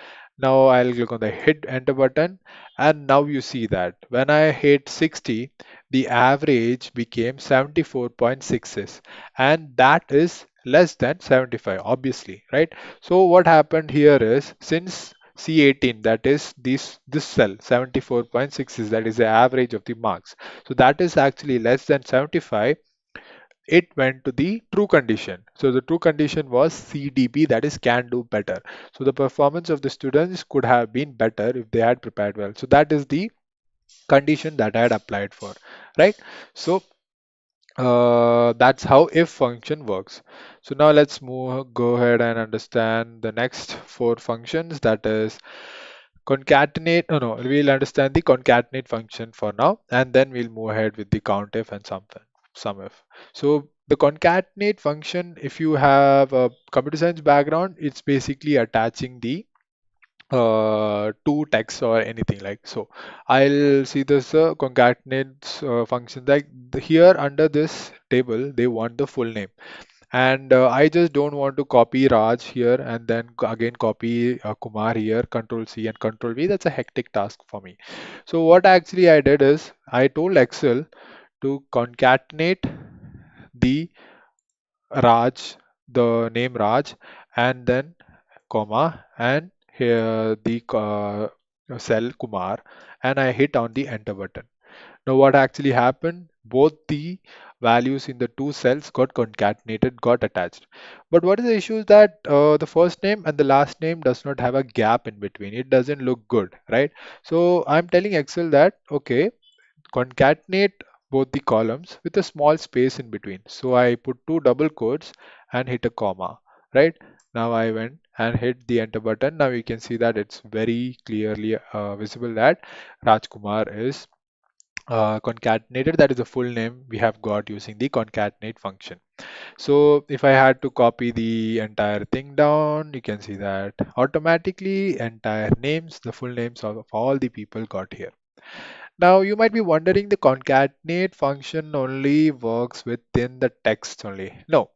Now I'll click on the hit enter button, and now you see that when I hit 60, the average became 74.66, and that is less than 75, obviously, right? So what happened here is, since C18, that is this cell 74.6, is that is the average of the marks, so that is actually less than 75, it went to the true condition. So the true condition was CDB, that is can do better. So the performance of the students could have been better if they had prepared well. So that is the condition that I had applied for, right? So that's how if function works. So now let's go ahead and understand the next four functions, that is concatenate. No, we'll understand the concatenate function for now, and then we'll move ahead with the countif and sumif. So the concatenate function, if you have a computer science background, it's basically attaching the two texts or anything like so. I'll see this concatenate function, like here under this table they want the full name, and I just don't want to copy Raj here and then again copy Kumar here, control C and control V. That's a hectic task for me. So what actually I did is I told Excel to concatenate the Raj, the name Raj, and then comma, and here the cell Kumar, and I hit on the enter button. Now what actually happened? Both the values in the two cells got concatenated, got attached. But what is the issue is that the first name and the last name does not have a gap in between. It doesn't look good, right? So I'm telling Excel that, okay, concatenate both the columns with a small space in between. So I put two double quotes and hit a comma, right? Now I went and hit the enter button. Now you can see that it's very clearly visible that Rajkumar is concatenated. That is the full name we have got using the concatenate function. So if I had to copy the entire thing down, you can see that automatically entire names, the full names of all the people got here. Now you might be wondering, the concatenate function only works within the text only. No,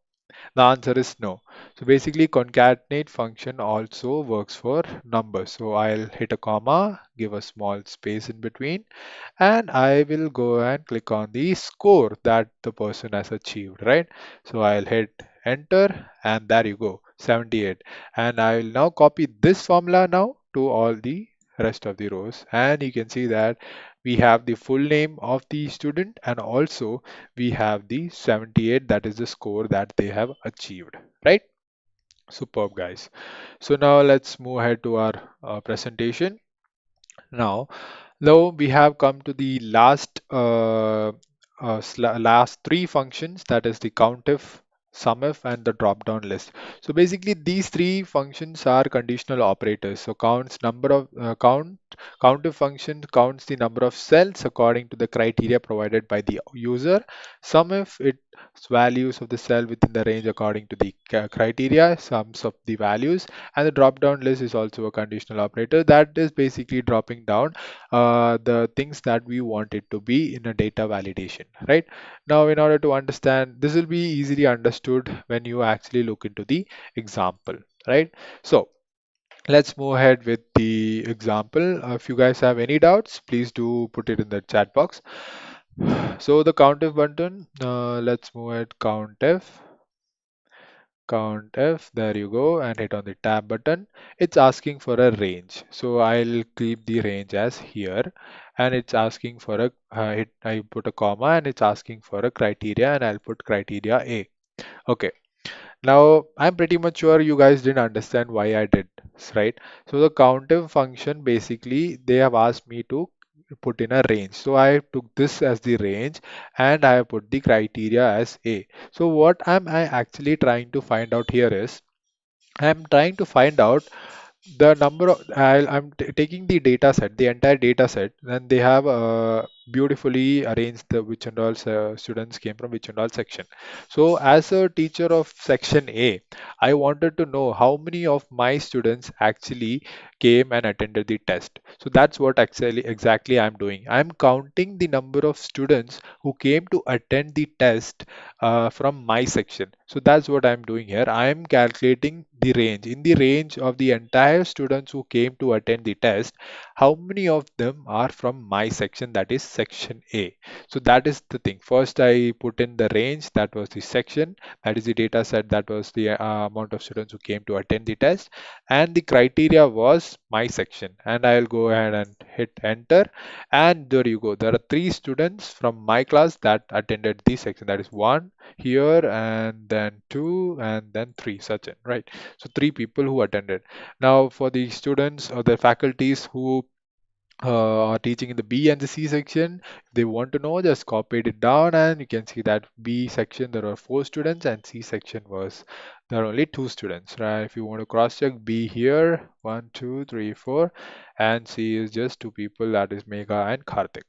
the answer is no. So basically concatenate function also works for numbers. So I'll hit a comma, give a small space in between, and I will go and click on the score that the person has achieved, right? So I'll hit enter, and there you go, 78. And I will now copy this formula now to all the rest of the rows, and you can see that we have the full name of the student, and also we have the 78, that is the score that they have achieved, right? Superb, guys. So now let's move ahead to our presentation. Now, though we have come to the last three functions, that is the countif, sumif, and the drop-down list. So basically, these three functions are conditional operators. So count counter function counts the number of cells according to the criteria provided by the user. Sum if its values of the cell within the range according to the criteria, sums of the values, and the drop down list is also a conditional operator that is basically dropping down the things that we want it to be in a data validation, right? Now, in order to understand, this will be easily understood when you actually look into the example, right? So let's move ahead with the example. If you guys have any doubts, please do put it in the chat box. So the countf button, let's move ahead, countf, there you go, and hit on the tab button. It's asking for a range, so I'll keep the range as here, and it's asking for a I put a comma, and it's asking for a criteria, and I'll put criteria A. Okay, now I'm pretty much sure you guys didn't understand why I did this, right? So the counter function, basically they have asked me to put in a range. So I took this as the range and I put the criteria as A. So what am I actually trying to find out here is I'm trying to find out the number of taking the data set, the entire data set, and they have beautifully arranged the which and all students came from which and all section. So as a teacher of section A, I wanted to know how many of my students actually came and attended the test. So that's what actually exactly I'm doing. I'm counting the number of students who came to attend the test from my section. So that's what I'm doing here. I'm calculating the range. In the range of the entire students who came to attend the test, how many of them are from my section, that is section A. So that is the thing. First, I put in the range, that was the section, that is the data set, that was the amount of students who came to attend the test, and the criteria was my section. And I'll go ahead and hit enter, and there you go. There are three students from my class that attended the section. That is one here, and then two, and then three. Sachin, right? So three people who attended. Now for the students or the faculties who are teaching in the B and the C section, if they want to know, just copied it down, and you can see that B section there are four students, and C section was there are only two students, right? If you want to cross check, B here, one, two, three, four, and C is just two people, that is Megha and Karthik.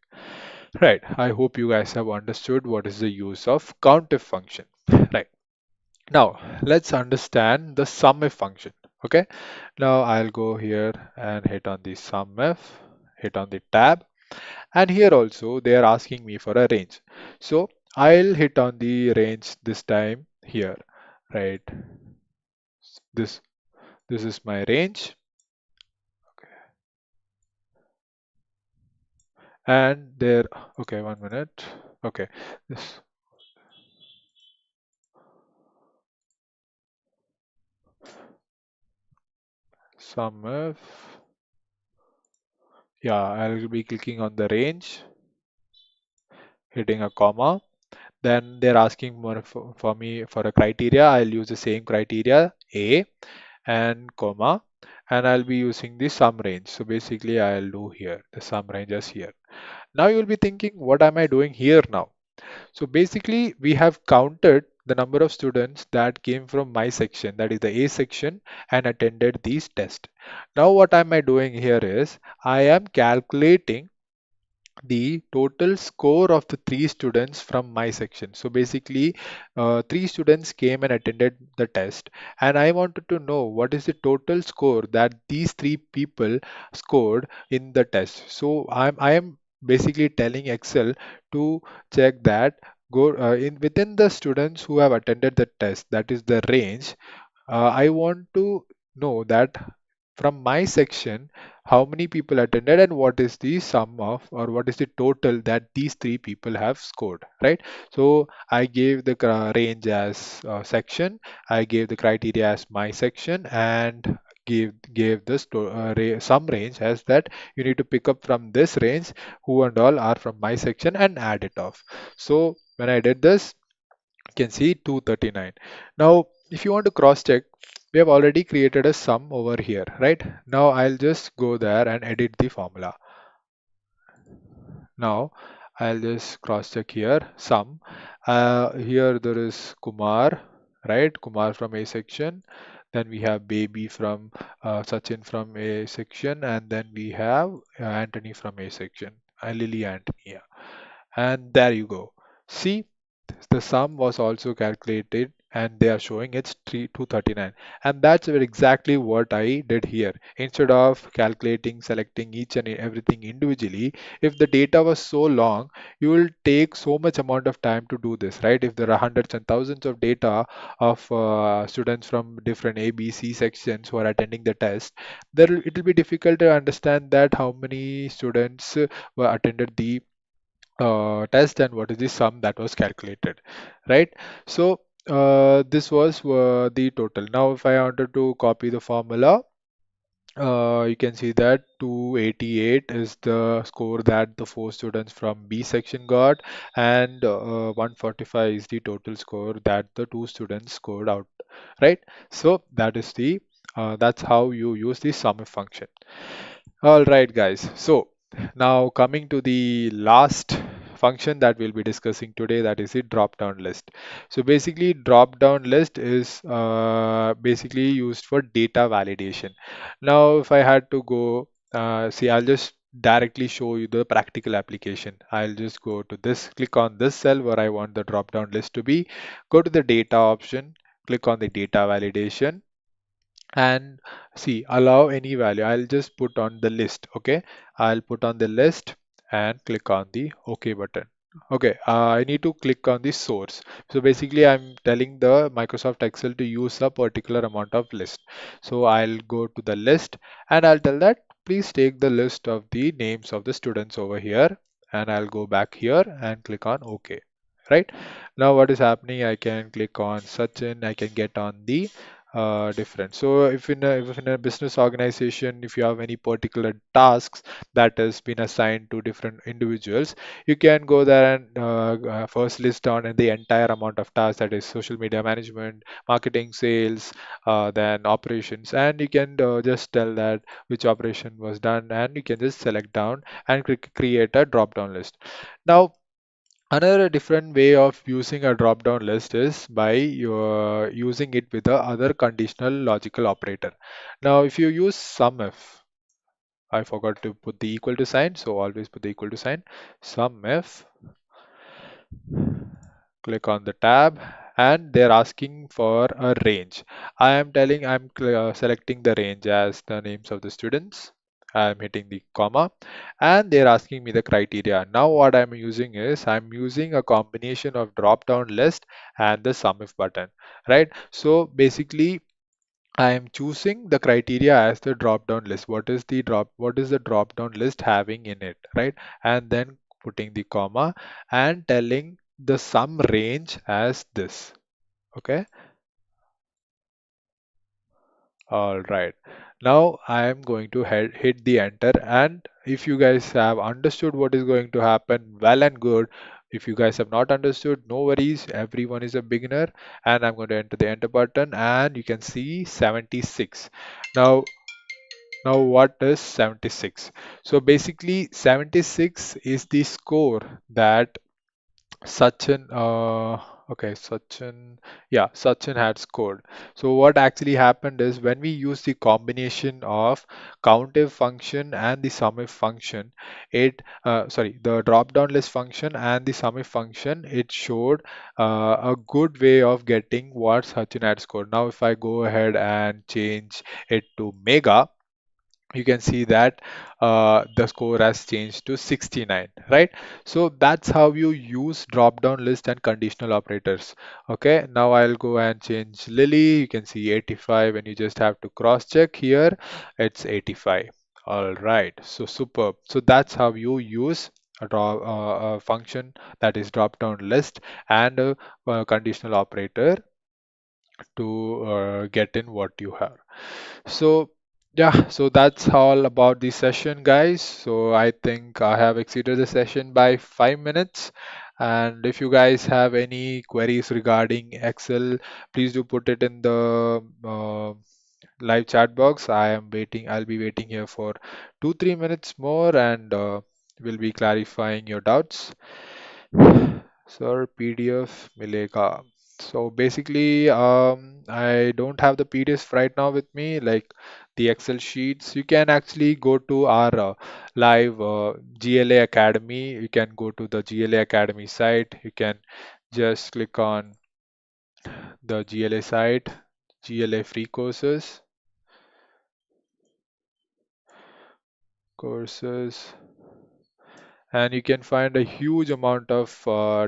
Right. I hope you guys have understood what is the use of COUNTIF function. Right. Now, let's understand the SUMIF function. Okay. Now, I'll go here and hit on the SUMIF, hit on the tab. And here also, they are asking me for a range. So, I'll hit on the range this time here. Right. This, this is my range. And there, okay, 1 minute. Okay. This SUMIF. Yeah, I'll be clicking on the range, hitting a comma. Then they're asking more for me for a criteria. I'll use the same criteria, A and comma, and I'll be using the sum range. So basically, I'll do here the sum range is here. Now you'll be thinking, what am I doing here now? So basically, we have counted the number of students that came from my section, that is the A section, and attended these tests. Now, what am I doing here is I am calculating the total score of the three students from my section. So basically, three students came and attended the test, and I wanted to know what is the total score that these three people scored in the test. So I am basically telling Excel to check that go in within the students who have attended the test, that is the range. I want to know that from my section, how many people attended and what is the sum of or what is the total that these three people have scored, right? So I gave the range as section, I gave the criteria as my section, and gave the sum range as that you need to pick up from this range who and all are from my section and add it off. So when I did this, you can see 239. Now, if you want to cross check, we have already created a sum over here, right? Now I'll just go there and edit the formula. Now I'll just cross check here, sum. Here there is Kumar, right? Kumar from A section. then we have baby from Sachin from A section, and then we have Anthony from A section, Lily Anthony. Yeah. And there you go. See, the sum was also calculated and they are showing it's 239, and that's exactly what I did here. Instead of calculating, selecting each and everything individually, if the data was so long, you will take so much amount of time to do this, right? If there are hundreds and thousands of data of students from different A, B, C sections who are attending the test, it will be difficult to understand that how many students were attended the test and what is the sum that was calculated, right? So this was the total. Now if I wanted to copy the formula, you can see that 288 is the score that the four students from B section got, and 145 is the total score that the two students scored out, right? So that is the that's how you use the sum function. All right, guys. So now coming to the last function that we'll be discussing today, that is the drop down list. So basically, drop down list is basically used for data validation. Now, if I had to go, see, I'll just directly show you the practical application. I'll just go to this, click on this cell where I want the drop down list to be, go to the data option, click on the data validation, and see, allow any value. I'll just put on the list. Okay, I'll put on the list and click on the OK button. Okay, I need to click on the source. So basically I'm telling the Microsoft Excel to use a particular amount of list. So I'll go to the list and I'll tell that please take the list of the names of the students over here, and I'll go back here and click on OK. Right now what is happening, I can click on Sachin, I can get on the different. So if in a business organization, if you have any particular tasks that has been assigned to different individuals, you can go there and first list down and the entire amount of tasks, that is social media management, marketing, sales, then operations, and you can just tell that which operation was done, and you can just select down and create a drop down list. Now another different way of using a drop-down list is by using it with the other conditional logical operator. Now, if you use SUMIF, I forgot to put the equal to sign, so always put the equal to sign. SUMIF, click on the tab, and they're asking for a range. I am telling selecting the range as the names of the students. I'm hitting the comma, and they're asking me the criteria. Now what I'm using is I'm using a combination of drop down list and the sum if button, right? So basically I am choosing the criteria as the drop down list. What is the drop down list having in it, right? And then putting the comma and telling the sum range as this. Okay. All right. Now I am going to hit the enter, and if you guys have understood what is going to happen, well and good. If you guys have not understood, no worries. Everyone is a beginner, and I'm going to enter the enter button, and you can see 76. Now, what is 76? So basically, 76 is the score that Sachin, Sachin had scored. So what actually happened is when we use the combination of COUNTIF function and the SUMIF function, the drop down list function and the SUMIF function, it showed a good way of getting what Sachin had scored. Now, if I go ahead and change it to Mega, you can see that the score has changed to 69, right? So that's how you use drop down list and conditional operators. Okay, now I'll go and change Lily. You can see 85, and you just have to cross check here, it's 85. All right, so superb. So that's how you use a function, that is drop down list, and a conditional operator to get in what you have. So yeah, so that's all about the session, guys. So I think I have exceeded the session by 5 minutes. And if you guys have any queries regarding Excel, please do put it in the live chat box. I'll be waiting here for 2-3 minutes more, and we'll be clarifying your doubts. Sir, PDF मिलेगा. So basically, I don't have the PDFs right now with me, like the Excel sheets. You can actually go to our live GLA Academy. You can go to the GLA Academy site. You can just click on the GLA site, GLA free courses, and you can find a huge amount of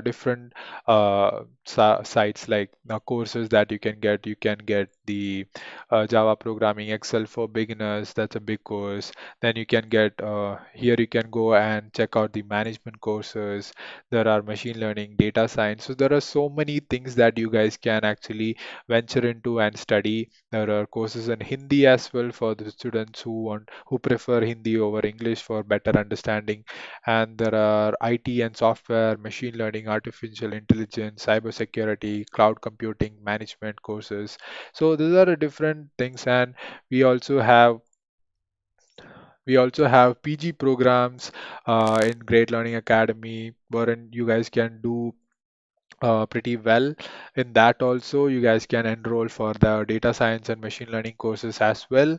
different sites like courses that you can get. You can get the Java programming, Excel for beginners. That's a big course. Then you can get here. You can go and check out the management courses. There are machine learning, data science. So there are so many things that you guys can actually venture into and study. There are courses in Hindi as well for the students who prefer Hindi over English for better understanding, and there are IT and software, machine learning, artificial intelligence, cybersecurity, cloud computing, management courses. So these are the different things, and we also have we also have PG programs in Great Learning Academy, wherein you guys can do pretty well. In that also, you guys can enroll for the data science and machine learning courses as well.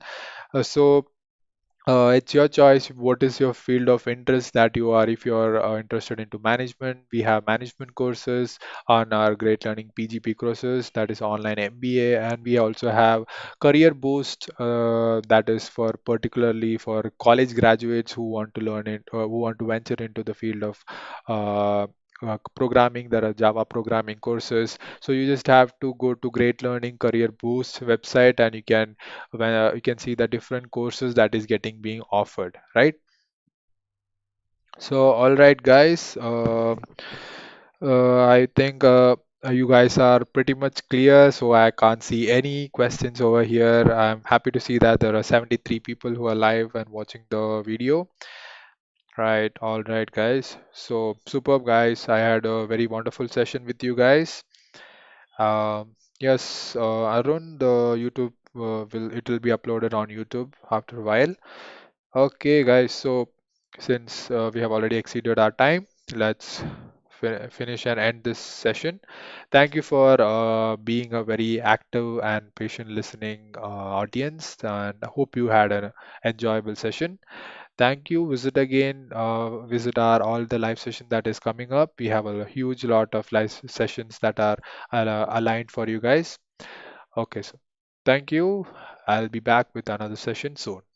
It's your choice. What is your field of interest that you are? If you are interested into management, we have management courses on our Great Learning PGP courses, that is online MBA, and we also have Career Boost, that is for particularly for college graduates who want to learn it, who want to venture into the field of programming. There are Java programming courses. So you just have to go to Great Learning Career Boost website, and you can see the different courses that is getting being offered, right? So all right, guys, I think you guys are pretty much clear, so I can't see any questions over here. I'm happy to see that there are 73 people who are live and watching the video. Right, all right, guys. So superb, guys. I had a very wonderful session with you guys. Yes, Arun, the YouTube will be uploaded on YouTube after a while. Okay, guys. So since we have already exceeded our time, let's finish and end this session. Thank you for being a very active and patient listening audience, and I hope you had an enjoyable session. Thank you. Visit again. Visit our all the live session that is coming up. We have a huge lot of live sessions that are aligned for you guys. Okay, so thank you. I'll be back with another session soon.